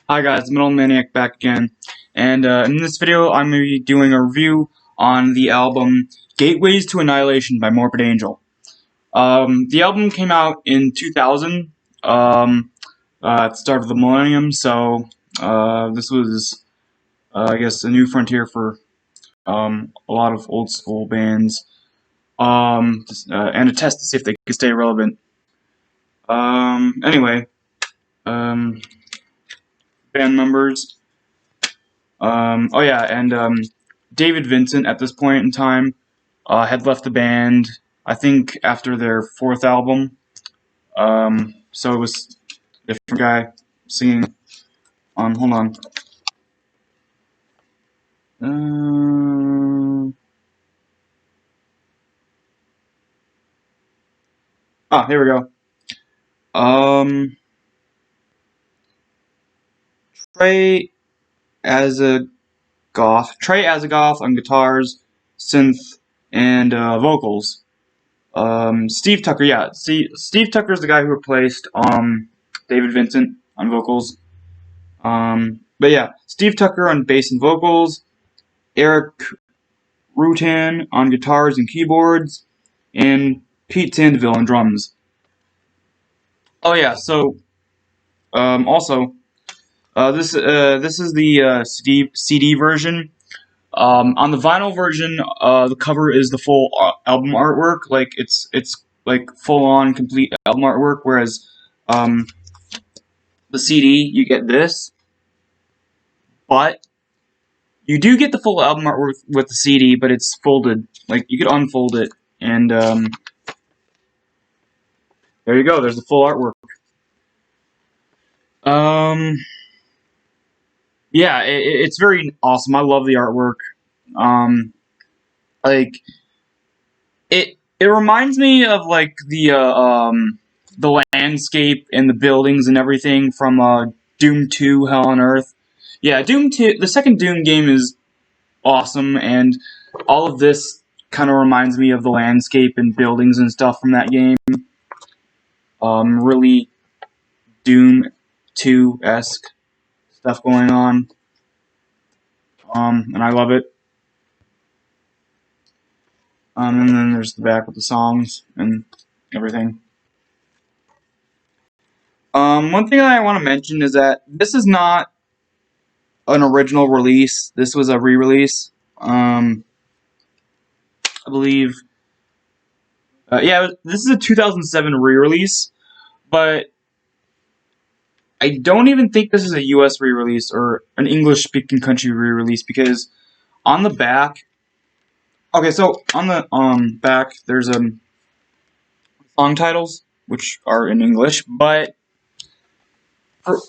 Hi guys, Metal Maniac back again, and in this video I'm going to be doing a review on the album Gateways to Annihilation by Morbid Angel. The album came out in 2000, at the start of the millennium, so this was, I guess, a new frontier for a lot of old school bands, and a test to see if they could stay relevant. Anyway, band members. Oh yeah, and David Vincent at this point in time had left the band, I think, after their fourth album. So it was a different guy singing on. Hold on. Here we go. Trey Azagoth on guitars, synth, and vocals. Steve Tucker, yeah. Steve Tucker is the guy who replaced David Vincent on vocals. But yeah, Steve Tucker on bass and vocals, Eric Rutan on guitars and keyboards, and Pete Sandeville on drums. Oh yeah, so also this is the CD version. On the vinyl version, the cover is the full album artwork, like it's like full on complete album artwork, whereas the CD you get this, but you do get the full album artwork with the CD, but it's folded. Like you could unfold it, and there you go. There's the full artwork. Yeah, it's very awesome. I love the artwork. Like it reminds me of like the landscape and the buildings and everything from Doom 2: Hell on Earth. Yeah, Doom 2. The second Doom game is awesome, and all of this kind of reminds me of the landscape and buildings and stuff from that game. Really Doom 2-esque stuff going on. And I love it. And then there's the back with the songs and everything. One thing that I want to mention is that this is not an original release. This was a re-release. I believe. Yeah, this is a 2007 re-release, but I don't even think this is a US re-release or an English-speaking country re-release, because on the back. Okay, so on the back there's song titles, which are in English, but for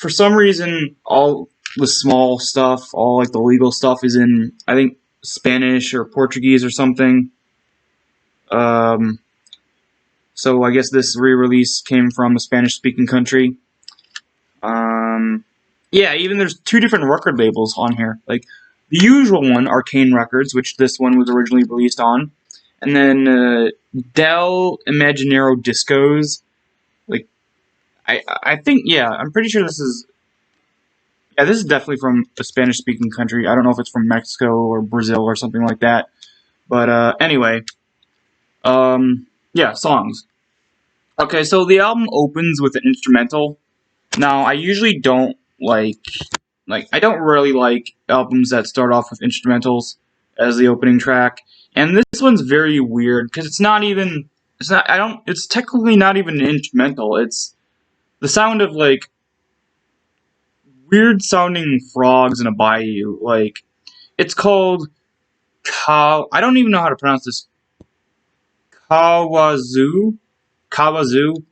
some reason all the small stuff, all like the legal stuff, is in, I think, Spanish or Portuguese or something. So I guess this re-release came from a Spanish-speaking country. Yeah, even there's two different record labels on here. Like the usual one, Arcane Records, which this one was originally released on, and then Del Imaginero Discos. Like I think, yeah, I'm pretty sure this is. Yeah, this is definitely from a Spanish-speaking country. I don't know if it's from Mexico or Brazil or something like that. But anyway, yeah, songs. Okay, so the album opens with an instrumental. Now, I usually don't I don't really like albums that start off with instrumentals as the opening track. And this one's very weird because it's technically not even an instrumental. It's the sound of like weird sounding frogs in a bayou. Like, it's called I don't even know how to pronounce this. Kawazu, Kawazu.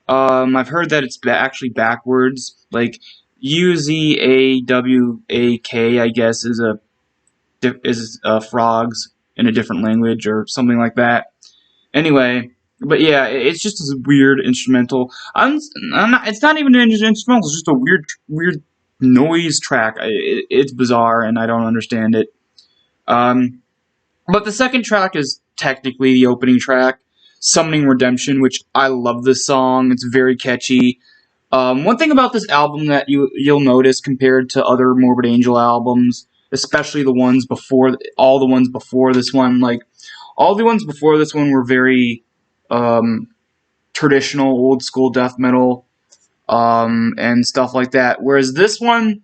I've heard that it's actually backwards. Like Uzawak, I guess, is frogs in a different language or something like that. Anyway, but yeah, it's just this weird instrumental. It's not even an instrumental. It's just a weird noise track. It's bizarre, and I don't understand it. But the second track is technically the opening track. Summoning Redemption, which I love this song. It's very catchy. One thing about this album that you'll notice compared to other Morbid Angel albums, especially the ones before, all the ones before this one, like all the ones before this one were very traditional, old school death metal, and stuff like that. Whereas this one's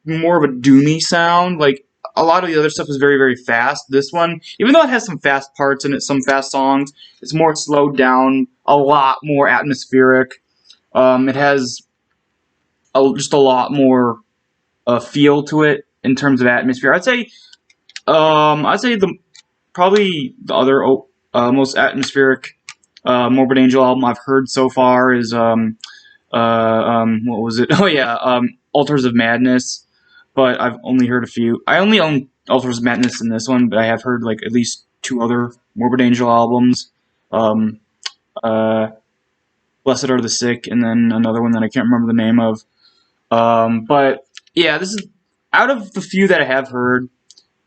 more of a doomy sound. Like a lot of the other stuff is very, very fast. This one, even though it has some fast parts in it, some fast songs, it's more slowed down, a lot more atmospheric. It has just a lot more feel to it in terms of atmosphere. I'd say probably the other most atmospheric Morbid Angel album I've heard so far is what was it? Oh yeah, Altars of Madness. But I've only heard a few. I only own Altars of Madness in this one, but I have heard like at least 2 other Morbid Angel albums. Blessed Are the Sick, and then another one that I can't remember the name of. But yeah, this is out of the few that I have heard.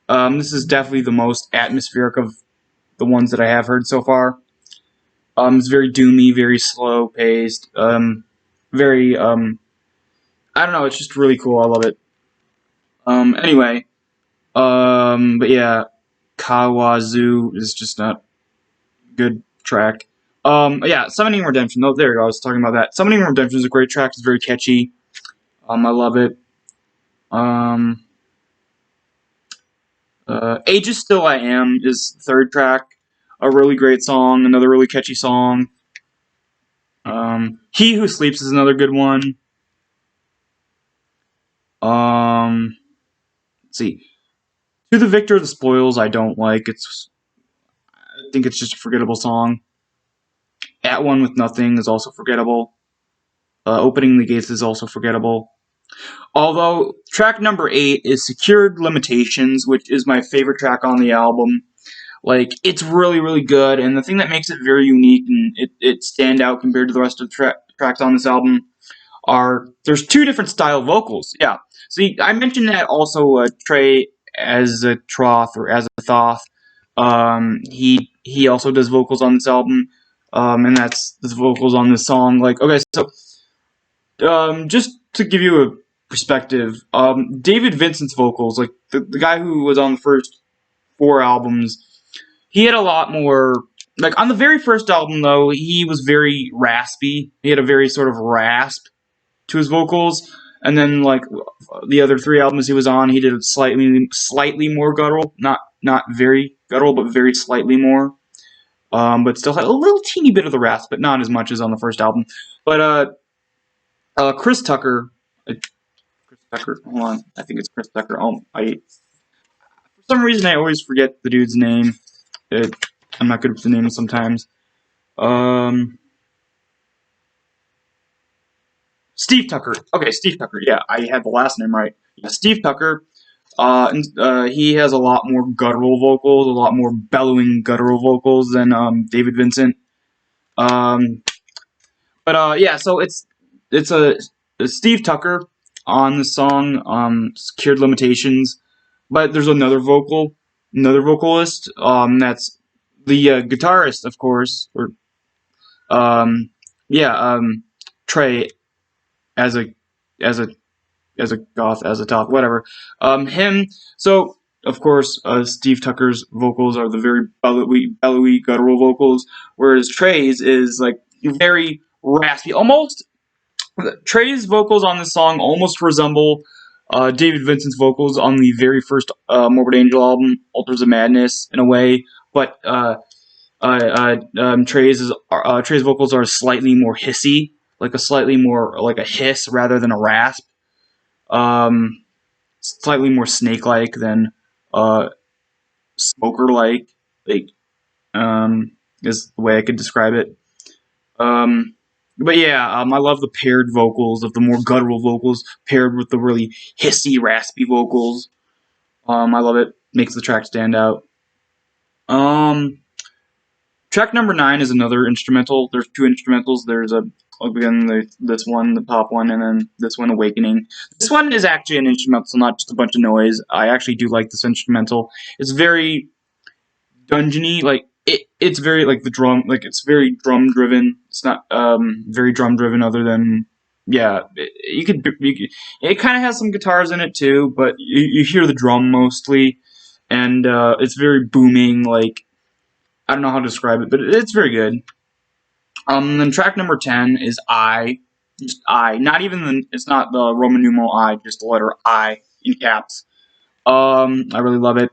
This is definitely the most atmospheric of the ones that I have heard so far. It's very doomy, very slow paced, very I don't know. It's just really cool. I love it. Anyway, but yeah, Kawazu is just not a good track. Yeah, Summoning Redemption. Oh, there you go. I was talking about that. Summoning Redemption is a great track. It's very catchy. I love it. Ages Still I Am is the 3rd track. A really great song. Another really catchy song. He Who Sleeps is another good one. Let's see. To the Victor of the Spoils, I don't like. I think it's just a forgettable song. At One with Nothing is also forgettable. Opening the Gates is also forgettable. Although track number 8 is Secured Limitations, which is my favorite track on the album. Like, it's really, really good, and the thing that makes it very unique and it stand out compared to the rest of the tracks on this album are there's 2 different style vocals. Yeah. See, I mentioned that also Trey as a Troth or as a Thoth. He also does vocals on this album, and that's the vocals on this song. Like, okay, so just to give you a perspective, David Vincent's vocals, like the guy who was on the first 4 albums, he had a lot more. Like on the very first album, though, he was very raspy. He had a very sort of rasp to his vocals, and then like the other 3 albums he was on, he did slightly more guttural, not very guttural, but very slightly more. But still had a little teeny bit of the rasp, but not as much as on the first album. But Chris Tucker, hold on, I think it's Chris Tucker. For some reason I always forget the dude's name. I'm not good with the names sometimes. Steve Tucker. Okay, Steve Tucker. Yeah, I had the last name right. Yeah, Steve Tucker. He has a lot more guttural vocals, a lot more bellowing guttural vocals than David Vincent. Yeah, so it's a Steve Tucker on the song Secured Limitations, but there's another vocalist. That's the guitarist, of course, or Trey as a goth, as a top, whatever. Him. So of course, Steve Tucker's vocals are the very bellowy, guttural vocals, whereas Trey's is like very raspy. Almost Trey's vocals on this song almost resemble David Vincent's vocals on the very first Morbid Angel album, Altars of Madness, in a way, but Trey's vocals are slightly more hissy, like a hiss rather than a rasp. Slightly more snake-like than smoker-like, is the way I could describe it. But yeah, I love the paired vocals of the more guttural vocals paired with the really hissy, raspy vocals. I love it. Makes the track stand out. Track number 9 is another instrumental. There's 2 instrumentals. There's this one, the top one, and then this one, Awakening. This one is actually an instrumental, not just a bunch of noise. I actually do like this instrumental. It's very dungeony. Like, it's very like the drum, like it's very drum driven. It's not very drum driven, other than yeah, it kind of has some guitars in it too, but you hear the drum mostly, and it's very booming. Like I don't know how to describe it, but it's very good. Then track number 10 is I, just I, not even it's not the Roman numeral I, just the letter I in caps. I really love it.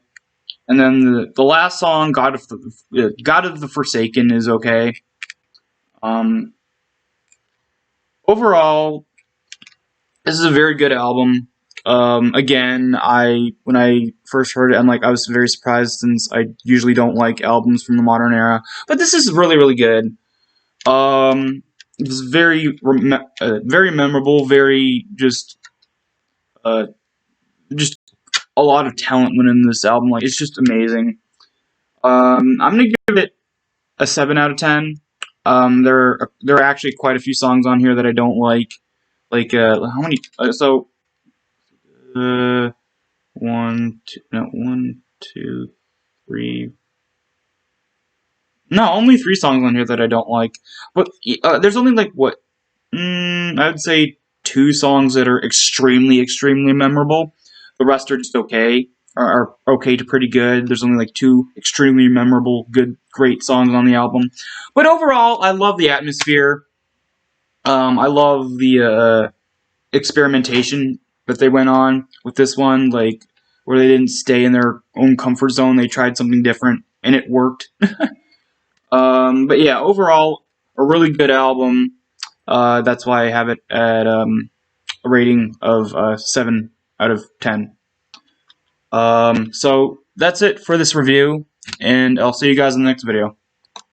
And then the last song, God of the Forsaken, is okay. Um, Overall, this is a very good album. Again, when I first heard it, I was very surprised, since I usually don't like albums from the modern era. But this is really, really good. It was very memorable, very just a lot of talent went into this album. Like, it's just amazing. I'm gonna give it a 7 out of 10. There are actually quite a few songs on here that I don't like. Like how many? One, two, three. No, only 3 songs on here that I don't like. But there's only like what? I would say 2 songs that are extremely, extremely memorable. The rest are just okay, are okay to pretty good. There's only like 2 extremely memorable, good, great songs on the album. But overall, I love the atmosphere. I love the experimentation that they went on with this one, like where they didn't stay in their own comfort zone. They tried something different, and it worked. But yeah, overall, a really good album. That's why I have it at a rating of 7 out of 10. So that's it for this review, and I'll see you guys in the next video.